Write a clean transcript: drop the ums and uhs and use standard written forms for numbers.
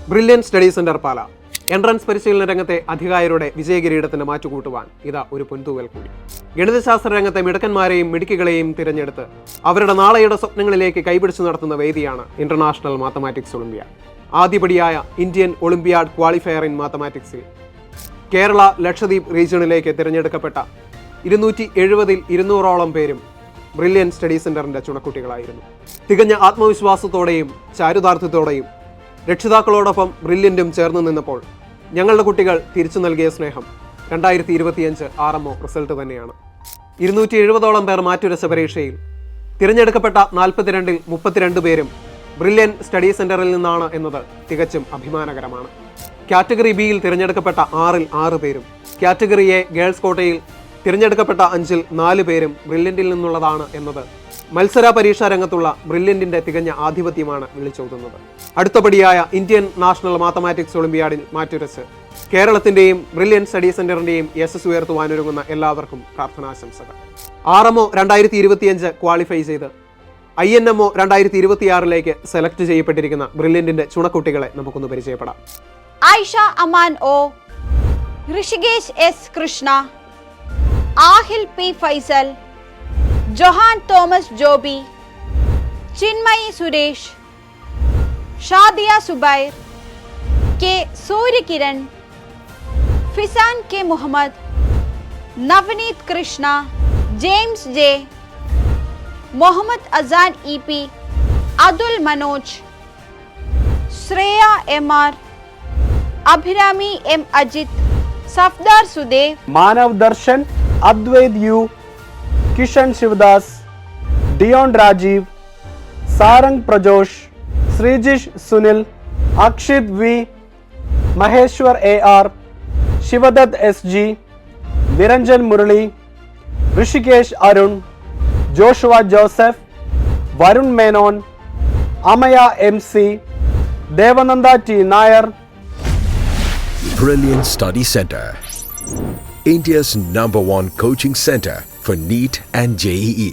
Brilliant study centre പാല entrance പരിശീലന രംഗത്തെ അധികാരിയുടെ വിജയകിരീടത്തിന് മാറ്റുകൂട്ടുവാൻ ഇതാ ഒരു പൊൻതൂവൽ കൂടി. ഗണിതശാസ്ത്ര രംഗത്തെ മിടുക്കന്മാരെയും മിടുക്കികളെയും തിരഞ്ഞെടുത്ത് അവരുടെ നാളെയുടെ സ്വപ്നങ്ങളിലേക്ക് കൈപിടിച്ചു നടത്തുന്ന വേദിയാണ് ഇന്റർനാഷണൽ മാത്തമാറ്റിക്സ് ഒളിമ്പ്യാഡ്. ആദ്യപടിയായ ഇന്ത്യൻ ഒളിമ്പ്യാഡ് ക്വാളിഫയർ ഇൻ മാത്തമാറ്റിക്സിൽ കേരള ലക്ഷദ്വീപ് റീജിയണിലേക്ക് തിരഞ്ഞെടുക്കപ്പെട്ട 270-ൽ 200ഓളം പേരും ബ്രില്യൻ സ്റ്റഡി സെന്ററിന്റെ ചുണക്കുട്ടികളായിരുന്നു. തികഞ്ഞ ആത്മവിശ്വാസത്തോടെയും ചാരുതാർത്ഥ്യത്തോടെയും രക്ഷിതാക്കളോടൊപ്പം ബ്രില്യൻറ്റും ചേർന്ന് നിന്നപ്പോൾ ഞങ്ങളുടെ കുട്ടികൾ തിരിച്ചു നൽകിയ സ്നേഹം 2025 RMO റിസൾട്ട് തന്നെയാണ്. 270ഓളം പേർ മാറ്റുരച്ച പരീക്ഷയിൽ തിരഞ്ഞെടുക്കപ്പെട്ട 42-ൽ 32 പേരും ബ്രില്യൻ സ്റ്റഡി സെന്ററിൽ നിന്നാണ് എന്നത് തികച്ചും അഭിമാനകരമാണ്. കാറ്റഗറി ബിയിൽ തിരഞ്ഞെടുക്കപ്പെട്ട 6-ൽ 6 പേരും, കാറ്റഗറി എ ഗേൾസ് കോട്ടയിൽ തിരഞ്ഞെടുക്കപ്പെട്ട 5-ൽ 4 പേരും ബ്രില്യൻറ്റിൽ നിന്നുള്ളതാണ് എന്നത് മത്സര പരീക്ഷാ രംഗത്തുള്ള ബ്രില്യൻറ്റിന്റെ തികഞ്ഞ ആധിപത്യമാണ് വിളിച്ചോതുന്നത്. അടുത്തപടിയായ ഇന്ത്യൻ നാഷണൽ മാത്തമാറ്റിക്സ് ഒളിമ്പ്യാഡിൽ മാറ്റുരച്ച് കേരളത്തിന്റെയും ബ്രില്യൻ സ്റ്റഡി സെന്ററിന്റെയും യശസ് ഉയർത്തുവാനൊരുങ്ങുന്ന എല്ലാവർക്കും പ്രാർത്ഥനാശംസകൾ. RMO 2025 ക്വാളിഫൈ ചെയ്ത് INMO 2026 സെലക്ട് ചെയ്യപ്പെട്ടിരിക്കുന്ന ബ്രില്യൻറ്റിന്റെ ചുണക്കുട്ടികളെ നമുക്കൊന്ന് പരിചയപ്പെടാം. Ayisha Aman O, Rishikesh S Krishna, Aahil P Faisal, Johan Thomas Joby, Chinmayi Suresh, Shadiya Zubair, K Suryakiran, Fizan K Muhammad, Navneet Krishna, James J, Muhammad Azan EP, Atul Manoj, Shreya MR, Abhirami M Ajith, Safdar Sudev, Manav Darshan, Adwaith U, Kishan Shivadas, Deon Rajeev, Sarang Prajosh, Sreejish Sunil, Akshith V, Maheshwar AR, Shivadath SG, Niranjan Murali, Rishikesh Arun, Joshua Joseph, Varun Menon, Amaya MC, Devananda T Nair. Brilliant Study Center, India's #1 coaching center for NEET and JEE.